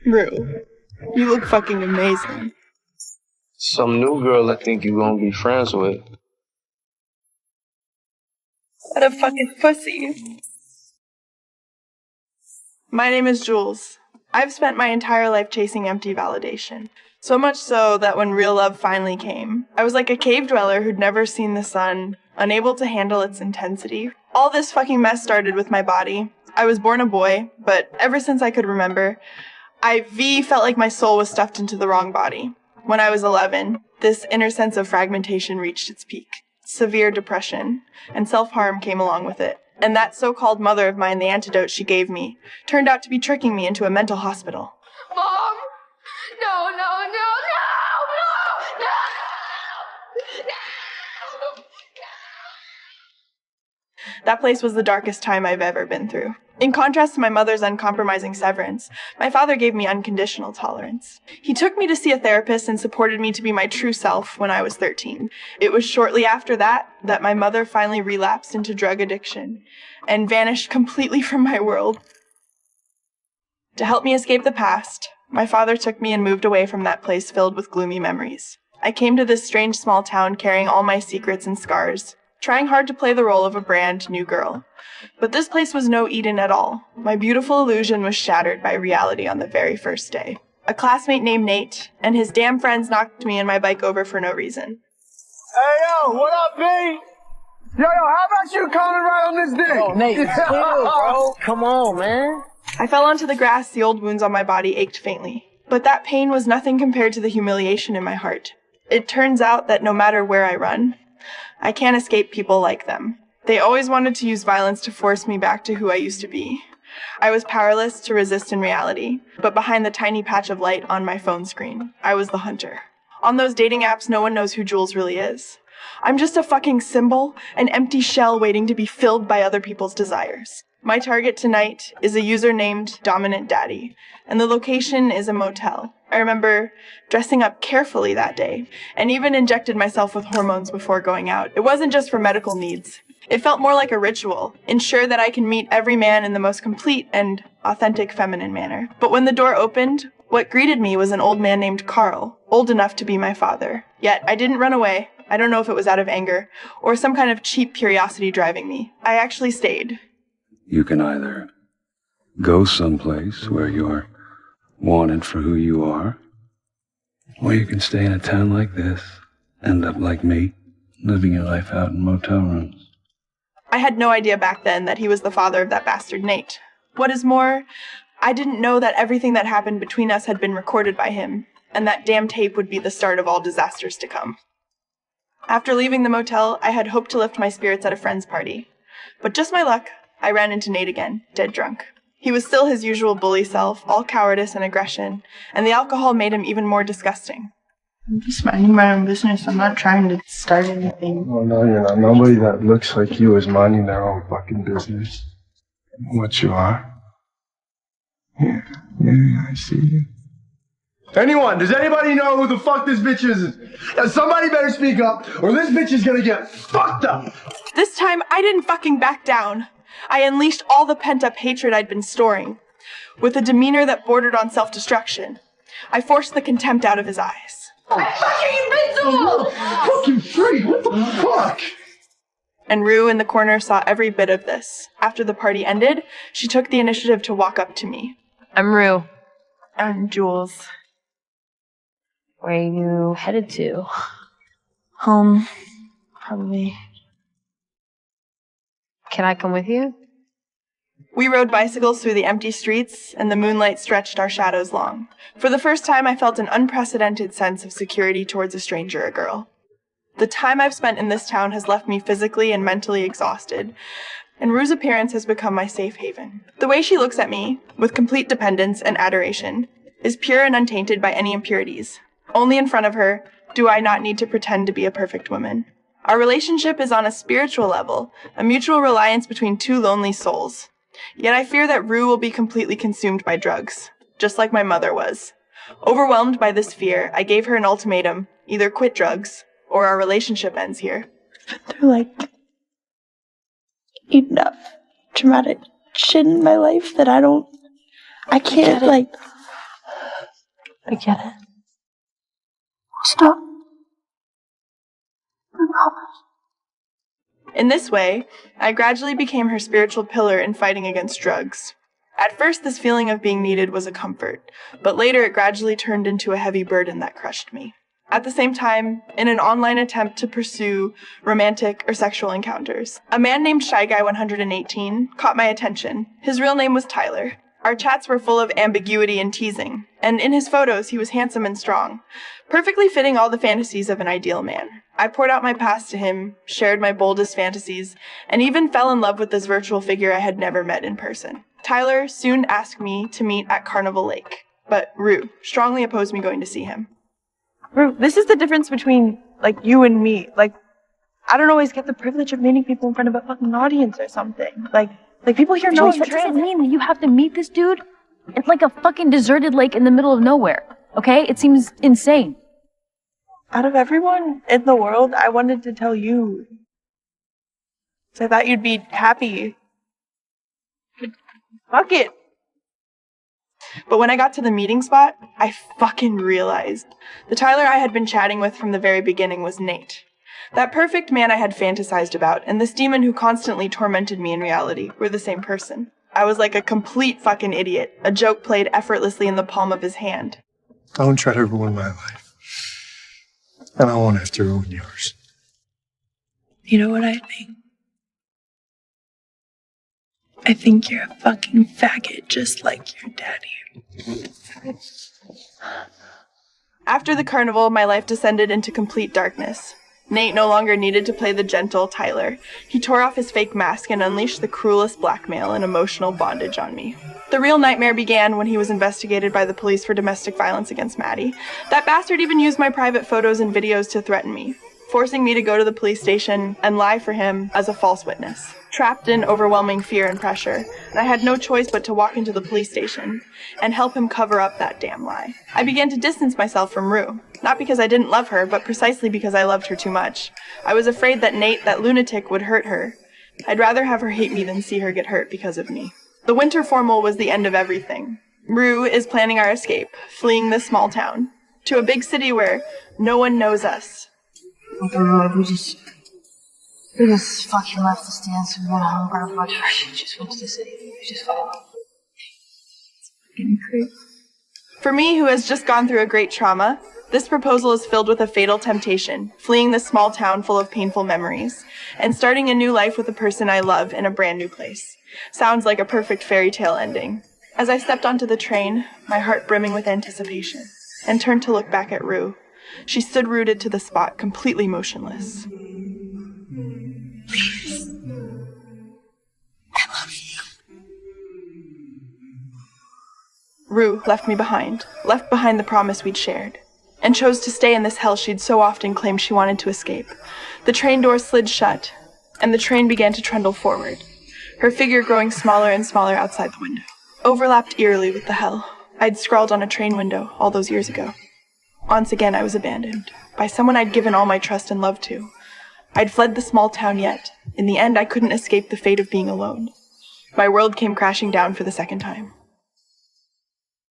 Rue, you look fucking amazing. Some new girl I think you're gonna be friends with. What a fucking pussy. My name is Jules. I've spent my entire life chasing empty validation. So much so that when real love finally came, I was like a cave dweller who'd never seen the sun, unable to handle its intensity. All this fucking mess started with my body. I was born a boy, but ever since I could remember, I felt like my soul was stuffed into the wrong body. When I was 11, this inner sense of fragmentation reached its peak. Severe depression and self-harm came along with it. And that so-called mother of mine, the antidote she gave me, turned out to be tricking me into a mental hospital. Mom! No, no, no, no, no, no! That place was the darkest time I've ever been through. In contrast to my mother's uncompromising severance, my father gave me unconditional tolerance. He took me to see a therapist and supported me to be my true self when I was 13. It was shortly after that my mother finally relapsed into drug addiction and vanished completely from my world. To help me escape the past, my father took me and moved away from that place filled with gloomy memories. I came to this strange small town carrying all my secrets and scars, trying hard to play the role of a brand new girl. But this place was no Eden at all. My beautiful illusion was shattered by reality on the very first day. A classmate named Nate and his damn friends knocked me and my bike over for no reason. Hey, yo, what up, B? Yo, how about you coming right on this dick? Oh, Nate, chill, bro. Come on, man. I fell onto the grass, the old wounds on my body ached faintly. But that pain was nothing compared to the humiliation in my heart. It turns out that no matter where I run, I can't escape people like them. They always wanted to use violence to force me back to who I used to be. I was powerless to resist in reality, but behind the tiny patch of light on my phone screen, I was the hunter. On those dating apps, no one knows who Jules really is. I'm just a fucking symbol, an empty shell waiting to be filled by other people's desires. My target tonight is a user named Dominant Daddy, and the location is a motel. I remember dressing up carefully that day, and even injected myself with hormones before going out. It wasn't just for medical needs. It felt more like a ritual, ensure that I can meet every man in the most complete and authentic feminine manner. But when the door opened, what greeted me was an old man named Carl, old enough to be my father. Yet I didn't run away. I don't know if it was out of anger, or some kind of cheap curiosity driving me. I actually stayed. You can either go someplace where you're wanted for who you are, or you can stay in a town like this, end up like me, living your life out in motel rooms. I had no idea back then that he was the father of that bastard Nate. What is more, I didn't know that everything that happened between us had been recorded by him, and that damn tape would be the start of all disasters to come. After leaving the motel, I had hoped to lift my spirits at a friend's party. But just my luck, I ran into Nate again, dead drunk. He was still his usual bully self, all cowardice and aggression, and the alcohol made him even more disgusting. I'm just minding my own business. I'm not trying to start anything. Oh, no, you're not. Nobody that looks like you is minding their own fucking business. What you are? Yeah, I see you. Anyone, does anybody know who the fuck this bitch is? Somebody better speak up, or this bitch is gonna get fucked up! This time, I didn't fucking back down. I unleashed all the pent-up hatred I'd been storing. With a demeanor that bordered on self-destruction, I forced the contempt out of his eyes. I'm fucking invincible! Fucking freak, what the fuck? And Rue in the corner saw every bit of this. After the party ended, she took the initiative to walk up to me. I'm Rue. I'm Jules. Where are you headed to? Home. Probably. Can I come with you? We rode bicycles through the empty streets, and the moonlight stretched our shadows long. For the first time, I felt an unprecedented sense of security towards a stranger, a girl. The time I've spent in this town has left me physically and mentally exhausted, and Rue's appearance has become my safe haven. The way she looks at me, with complete dependence and adoration, is pure and untainted by any impurities. Only in front of her do I not need to pretend to be a perfect woman. Our relationship is on a spiritual level, a mutual reliance between two lonely souls. Yet I fear that Rue will be completely consumed by drugs, just like my mother was. Overwhelmed by this fear, I gave her an ultimatum, either quit drugs, or our relationship ends here. Through enough traumatic shit in my life that I can't I get it. Stop. I promise. In this way, I gradually became her spiritual pillar in fighting against drugs. At first, this feeling of being needed was a comfort, but later it gradually turned into a heavy burden that crushed me. At the same time, in an online attempt to pursue romantic or sexual encounters, a man named Shy Guy 118 caught my attention. His real name was Tyler. Our chats were full of ambiguity and teasing, and in his photos he was handsome and strong, perfectly fitting all the fantasies of an ideal man. I poured out my past to him, shared my boldest fantasies, and even fell in love with this virtual figure I had never met in person. Tyler soon asked me to meet at Carnival Lake, but Rue strongly opposed me going to see him. Rue, this is the difference between, like, you and me. Like, I don't always get the privilege of meeting people in front of a fucking audience or something. Like people here know Jules, that doesn't mean that you have to meet this dude. It's like a fucking deserted lake in the middle of nowhere, okay? It seems insane. Out of everyone in the world, I wanted to tell you. So I thought you'd be happy. Fuck it. But when I got to the meeting spot, I fucking realized the Tyler I had been chatting with from the very beginning was Nate. That perfect man I had fantasized about, and this demon who constantly tormented me in reality, were the same person. I was like a complete fucking idiot, a joke played effortlessly in the palm of his hand. Don't try to ruin my life. And I won't have to ruin yours. You know what I think? I think you're a fucking faggot just like your daddy. After the carnival, my life descended into complete darkness. Nate no longer needed to play the gentle Tyler. He tore off his fake mask and unleashed the cruelest blackmail and emotional bondage on me. The real nightmare began when he was investigated by the police for domestic violence against Maddie. That bastard even used my private photos and videos to threaten me, forcing me to go to the police station and lie for him as a false witness. Trapped in overwhelming fear and pressure, I had no choice but to walk into the police station and help him cover up that damn lie. I began to distance myself from Rue, not because I didn't love her, but precisely because I loved her too much. I was afraid that Nate, that lunatic, would hurt her. I'd rather have her hate me than see her get hurt because of me. The winter formal was the end of everything. Rue is planning our escape, fleeing this small town, to a big city where no one knows us. We just fucking left this dance. We went home, grabbed a bunch of our shit, just went to the city. We just fell in love. It's fucking crazy. For me, who has just gone through a great trauma, this proposal is filled with a fatal temptation, fleeing this small town full of painful memories, and starting a new life with a person I love in a brand new place. Sounds like a perfect fairy tale ending. As I stepped onto the train, my heart brimming with anticipation, and turned to look back at Rue. She stood rooted to the spot, completely motionless. Please. I love you. Rue left me behind the promise we'd shared, and chose to stay in this hell she'd so often claimed she wanted to escape. The train door slid shut, and the train began to trundle forward, her figure growing smaller and smaller outside the window. Overlapped eerily with the hell I'd scrawled on a train window all those years ago. Once again I was abandoned, by someone I'd given all my trust and love to. I'd fled the small town yet. In the end, I couldn't escape the fate of being alone. My world came crashing down for the second time.